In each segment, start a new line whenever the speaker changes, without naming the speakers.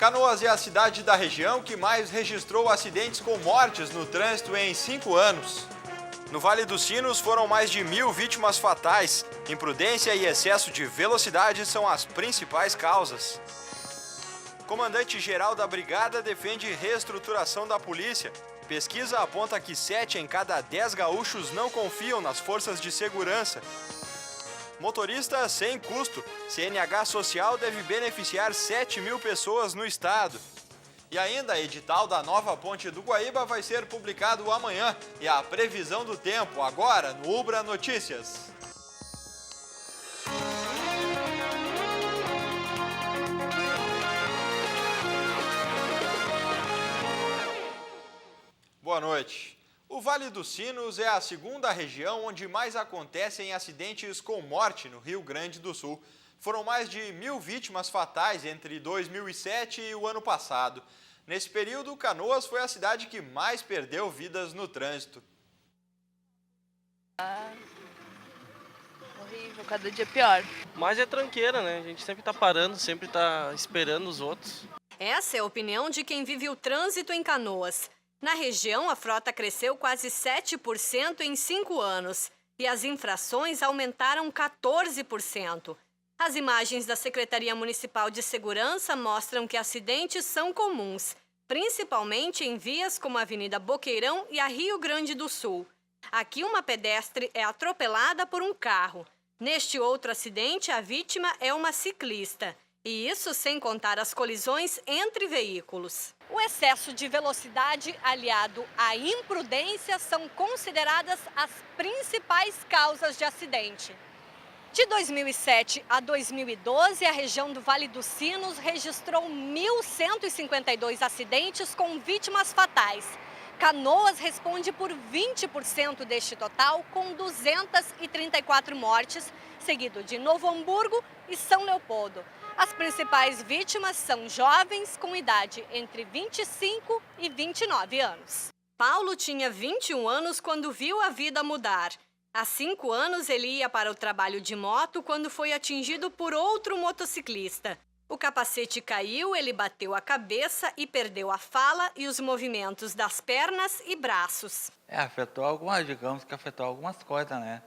Canoas é a cidade da região que mais registrou acidentes com mortes no trânsito em 5 anos. No Vale dos Sinos foram mais de 1.000 vítimas fatais. Imprudência e excesso de velocidade são as principais causas. Comandante-geral da Brigada defende reestruturação da polícia. Pesquisa aponta que 7 em cada 10 gaúchos não confiam nas forças de segurança. Motorista sem custo. CNH Social deve beneficiar 7.000 pessoas no estado. E ainda, edital da nova ponte do Guaíba vai ser publicado amanhã. E a previsão do tempo agora no Ubra Notícias. Boa noite. O Vale dos Sinos é a segunda região onde mais acontecem acidentes com morte no Rio Grande do Sul. Foram mais de 1.000 vítimas fatais entre 2007 e o ano passado. Nesse período, Canoas foi a cidade que mais perdeu vidas no trânsito.
Horrível, cada dia pior.
Mas é tranqueira, né? A gente sempre tá parando, sempre tá esperando os outros.
Essa é a opinião de quem vive o trânsito em Canoas. Na região, a frota cresceu quase 7% em 5 anos e as infrações aumentaram 14%. As imagens da Secretaria Municipal de Segurança mostram que acidentes são comuns, principalmente em vias como a Avenida Boqueirão e a Rio Grande do Sul. Aqui, uma pedestre é atropelada por um carro. Neste outro acidente, a vítima é uma ciclista. E isso sem contar as colisões entre veículos. O excesso de velocidade aliado à imprudência são consideradas as principais causas de acidente. De 2007 a 2012, a região do Vale dos Sinos registrou 1.152 acidentes com vítimas fatais. Canoas responde por 20% deste total, com 234 mortes, seguido de Novo Hamburgo e São Leopoldo. As principais vítimas são jovens com idade entre 25 e 29 anos. Paulo tinha 21 anos quando viu a vida mudar. Há 5 anos ele ia para o trabalho de moto quando foi atingido por outro motociclista. O capacete caiu, ele bateu a cabeça e perdeu a fala e os movimentos das pernas e braços.
Afetou algumas, digamos que afetou algumas coisas, né?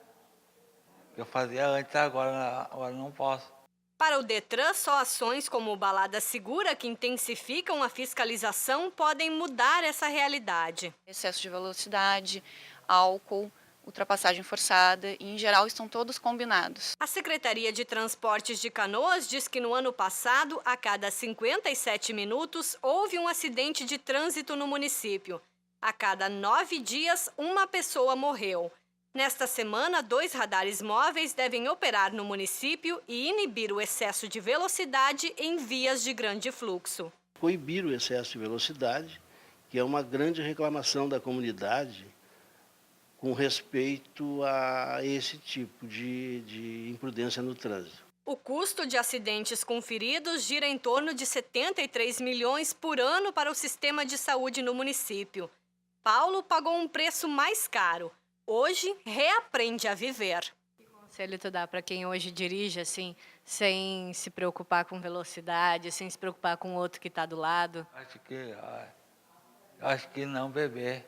Que eu fazia antes, agora não posso.
Para o Detran, só ações como o Balada Segura, que intensificam a fiscalização, podem mudar essa realidade.
Excesso de velocidade, álcool, ultrapassagem forçada e, em geral, estão todos combinados.
A Secretaria de Transportes de Canoas diz que no ano passado, a cada 57 minutos, houve um acidente de trânsito no município. A cada 9 dias, uma pessoa morreu. Nesta semana, 2 radares móveis devem operar no município e inibir o excesso de velocidade em vias de grande fluxo.
Coibir o excesso de velocidade, que é uma grande reclamação da comunidade com respeito a esse tipo de imprudência no trânsito.
O custo de acidentes com feridos gira em torno de 73 milhões por ano para o sistema de saúde no município. Paulo pagou um preço mais caro. Hoje, reaprende a viver.
Que conselho tu dá para quem hoje dirige, assim, sem se preocupar com velocidade, sem se preocupar com o outro que está do lado?
Acho que não beber.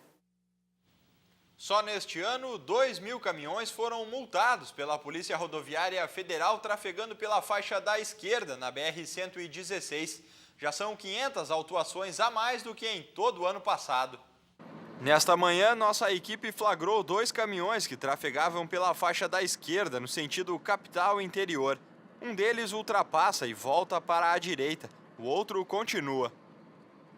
Só neste ano, 2.000 caminhões foram multados pela Polícia Rodoviária Federal trafegando pela faixa da esquerda na BR-116. Já são 500 autuações a mais do que em todo o ano passado. Nesta manhã, nossa equipe flagrou 2 caminhões que trafegavam pela faixa da esquerda, no sentido capital-interior. Um deles ultrapassa e volta para a direita, o outro continua.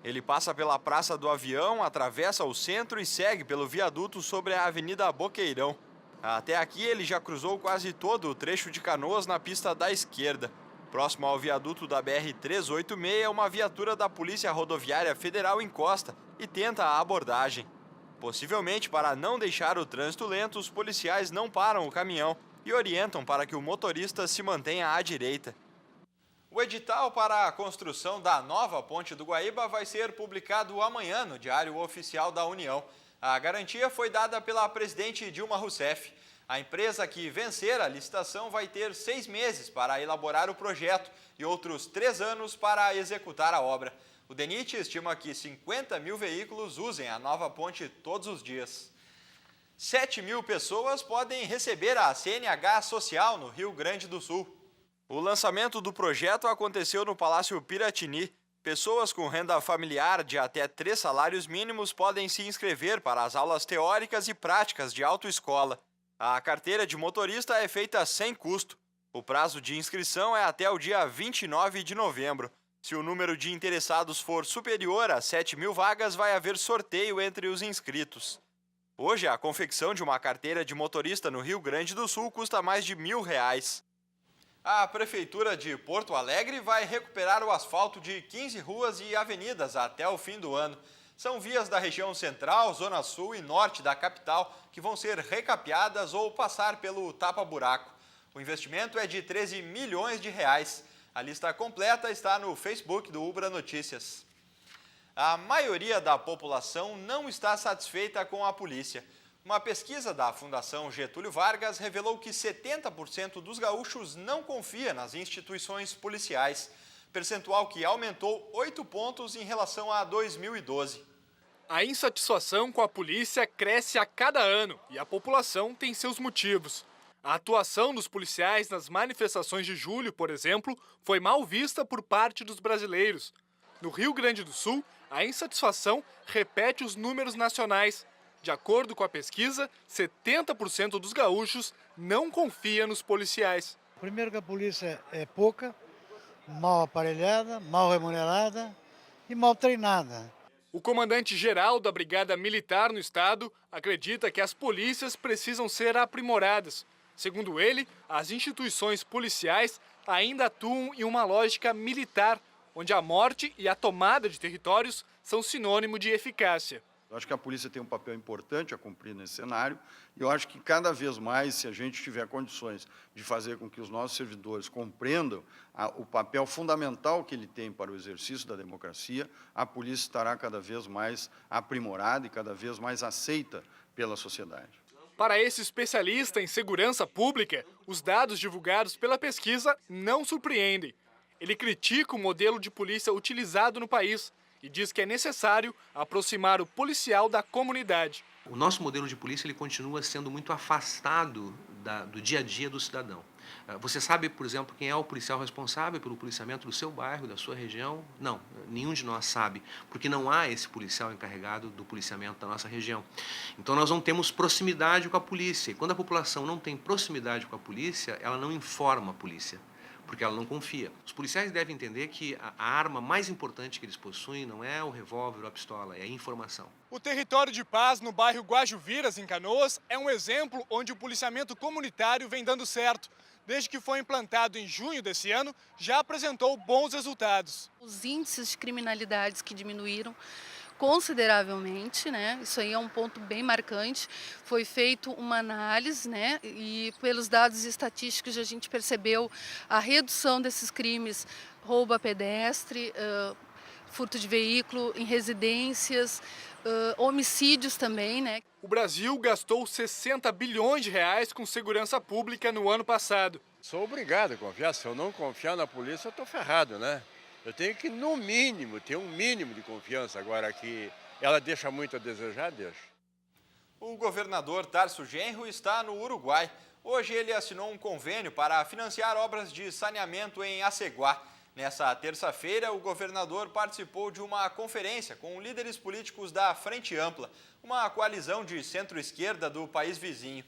Ele passa pela Praça do Avião, atravessa o centro e segue pelo viaduto sobre a Avenida Boqueirão. Até aqui, ele já cruzou quase todo o trecho de Canoas na pista da esquerda. Próximo ao viaduto da BR-386, uma viatura da Polícia Rodoviária Federal encosta e tenta a abordagem. Possivelmente para não deixar o trânsito lento, os policiais não param o caminhão e orientam para que o motorista se mantenha à direita. O edital para a construção da nova ponte do Guaíba vai ser publicado amanhã no Diário Oficial da União. A garantia foi dada pela presidente Dilma Rousseff. A empresa que vencer a licitação vai ter 6 meses para elaborar o projeto e outros 3 anos para executar a obra. O DENIT estima que 50 mil veículos usem a nova ponte todos os dias. 7 mil pessoas podem receber a CNH Social no Rio Grande do Sul. O lançamento do projeto aconteceu no Palácio Piratini. Pessoas com renda familiar de até 3 salários mínimos podem se inscrever para as aulas teóricas e práticas de autoescola. A carteira de motorista é feita sem custo. O prazo de inscrição é até o dia 29 de novembro. Se o número de interessados for superior a 7 mil vagas, vai haver sorteio entre os inscritos. Hoje, a confecção de uma carteira de motorista no Rio Grande do Sul custa mais de R$1.000. A Prefeitura de Porto Alegre vai recuperar o asfalto de 15 ruas e avenidas até o fim do ano. São vias da região central, zona sul e norte da capital que vão ser recapeadas ou passar pelo tapa-buraco. O investimento é de 13 milhões de reais. A lista completa está no Facebook do Ubra Notícias. A maioria da população não está satisfeita com a polícia. Uma pesquisa da Fundação Getúlio Vargas revelou que 70% dos gaúchos não confia nas instituições policiais, percentual que aumentou 8 pontos em relação a 2012.
A insatisfação com a polícia cresce a cada ano e a população tem seus motivos. A atuação dos policiais nas manifestações de julho, por exemplo, foi mal vista por parte dos brasileiros. No Rio Grande do Sul, a insatisfação repete os números nacionais. De acordo com a pesquisa, 70% dos gaúchos não confia nos policiais.
Primeiro que a polícia é pouca, mal aparelhada, mal remunerada e mal treinada.
O comandante-geral da Brigada Militar no estado acredita que as polícias precisam ser aprimoradas. Segundo ele, as instituições policiais ainda atuam em uma lógica militar, onde a morte e a tomada de territórios são sinônimo de eficácia.
Eu acho que a polícia tem um papel importante a cumprir nesse cenário e eu acho que cada vez mais, se a gente tiver condições de fazer com que os nossos servidores compreendam o papel fundamental que ele tem para o exercício da democracia, a polícia estará cada vez mais aprimorada e cada vez mais aceita pela sociedade.
Para esse especialista em segurança pública, os dados divulgados pela pesquisa não surpreendem. Ele critica o modelo de polícia utilizado no país e diz que é necessário aproximar o policial da comunidade.
O nosso modelo de polícia ele continua sendo muito afastado do dia a dia do cidadão. Você sabe, por exemplo, quem é o policial responsável pelo policiamento do seu bairro, da sua região? Não, nenhum de nós sabe, porque não há esse policial encarregado do policiamento da nossa região. Então nós não temos proximidade com a polícia. E quando a população não tem proximidade com a polícia, ela não informa a polícia, porque ela não confia. Os policiais devem entender que a arma mais importante que eles possuem não é o revólver ou a pistola, é a informação.
O território de paz no bairro Guajuviras, em Canoas, é um exemplo onde o policiamento comunitário vem dando certo. Desde que foi implantado em junho desse ano, já apresentou bons resultados.
Os índices de criminalidades que diminuíram consideravelmente, né? Isso aí é um ponto bem marcante. Foi feita uma análise, né? E pelos dados estatísticos a gente percebeu a redução desses crimes, roubo a pedestre, furto de veículo em residências, homicídios também, né?
O Brasil gastou 60 bilhões de reais com segurança pública no ano passado.
Sou obrigado a confiar. Se eu não confiar na polícia, eu estou ferrado, né? Eu tenho que, no mínimo, ter um mínimo de confiança. Agora que ela deixa muito a desejar, deixa.
O governador Tarso Genro está no Uruguai. Hoje ele assinou um convênio para financiar obras de saneamento em Aceguá. Nessa terça-feira, o governador participou de uma conferência com líderes políticos da Frente Ampla, uma coalizão de centro-esquerda do país vizinho.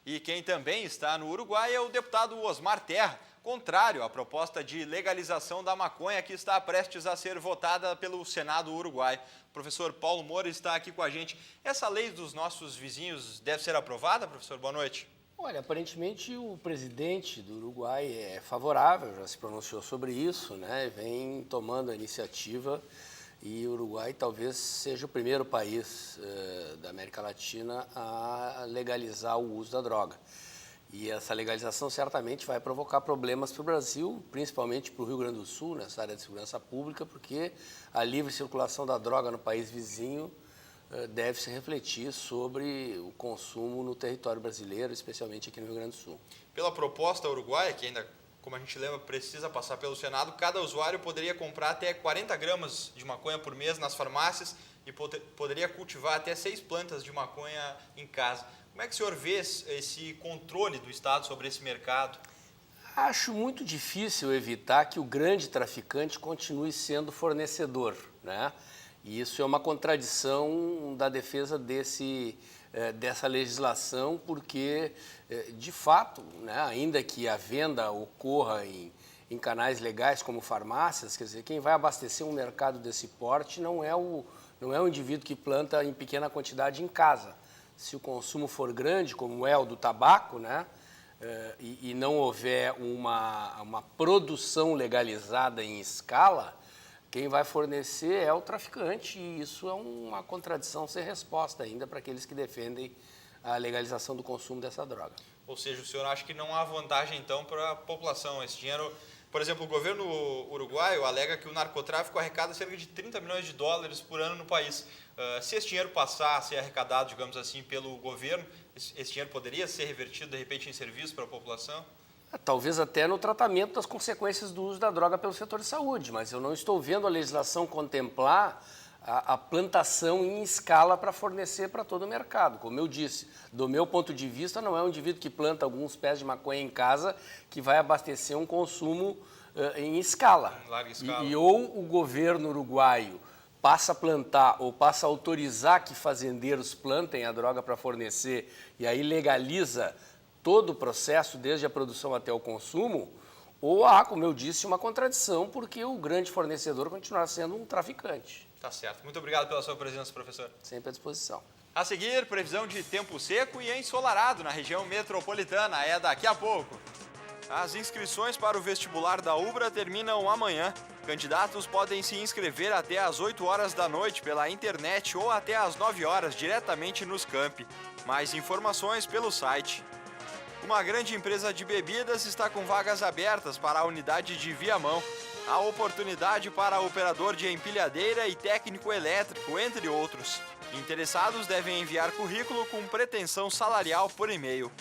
E quem também está no Uruguai é o deputado Osmar Terra, contrário à proposta de legalização da maconha que está prestes a ser votada pelo Senado uruguaio. O professor Paulo Moura está aqui com a gente. Essa lei dos nossos vizinhos deve ser aprovada, professor? Boa noite.
Olha, aparentemente o presidente do Uruguai é favorável, já se pronunciou sobre isso, né? Vem tomando a iniciativa e o Uruguai talvez seja o primeiro país da América Latina a legalizar o uso da droga. E essa legalização certamente vai provocar problemas para o Brasil, principalmente para o Rio Grande do Sul, nessa área de segurança pública, porque a livre circulação da droga no país vizinho deve se refletir sobre o consumo no território brasileiro, especialmente aqui no Rio Grande do Sul.
Pela proposta uruguaia, que ainda, como a gente lembra, precisa passar pelo Senado, cada usuário poderia comprar até 40 gramas de maconha por mês nas farmácias e poderia cultivar até 6 plantas de maconha em casa. Como é que o senhor vê esse controle do Estado sobre esse mercado?
Acho muito difícil evitar que o grande traficante continue sendo fornecedor, né? E isso é uma contradição da defesa dessa legislação, porque, de fato, né, ainda que a venda ocorra em canais legais como farmácias, quer dizer, quem vai abastecer um mercado desse porte não é o indivíduo que planta em pequena quantidade em casa. Se o consumo for grande, como é o do tabaco, né, e não houver uma produção legalizada em escala, quem vai fornecer é o traficante, e isso é uma contradição sem resposta ainda para aqueles que defendem a legalização do consumo dessa droga.
Ou seja, o senhor acha que não há vantagem, então, para a população? Esse dinheiro, por exemplo, o governo uruguaio alega que o narcotráfico arrecada cerca de 30 milhões de dólares por ano no país. Se esse dinheiro passar a ser arrecadado, digamos assim, pelo governo, esse dinheiro poderia ser revertido, de repente, em serviço para a população?
Talvez até no tratamento das consequências do uso da droga pelo setor de saúde, mas eu não estou vendo a legislação contemplar a plantação em escala para fornecer para todo o mercado. Como eu disse, do meu ponto de vista, não é um indivíduo que planta alguns pés de maconha em casa que vai abastecer um consumo em escala.
Em larga escala.
E ou o governo uruguaio passa a plantar ou passa a autorizar que fazendeiros plantem a droga para fornecer e aí legaliza todo o processo, desde a produção até o consumo, ou há, como eu disse, uma contradição, porque o grande fornecedor continuará sendo um traficante.
Tá certo. Muito obrigado pela sua presença, professor.
Sempre à disposição.
A seguir, previsão de tempo seco e ensolarado na região metropolitana. É daqui a pouco. As inscrições para o vestibular da UBRA terminam amanhã. Candidatos podem se inscrever até às 8 horas da noite pela internet ou até às 9 horas diretamente nos campi. Mais informações pelo site. Uma grande empresa de bebidas está com vagas abertas para a unidade de Viamão. Há oportunidade para operador de empilhadeira e técnico elétrico, entre outros. Interessados devem enviar currículo com pretensão salarial por e-mail.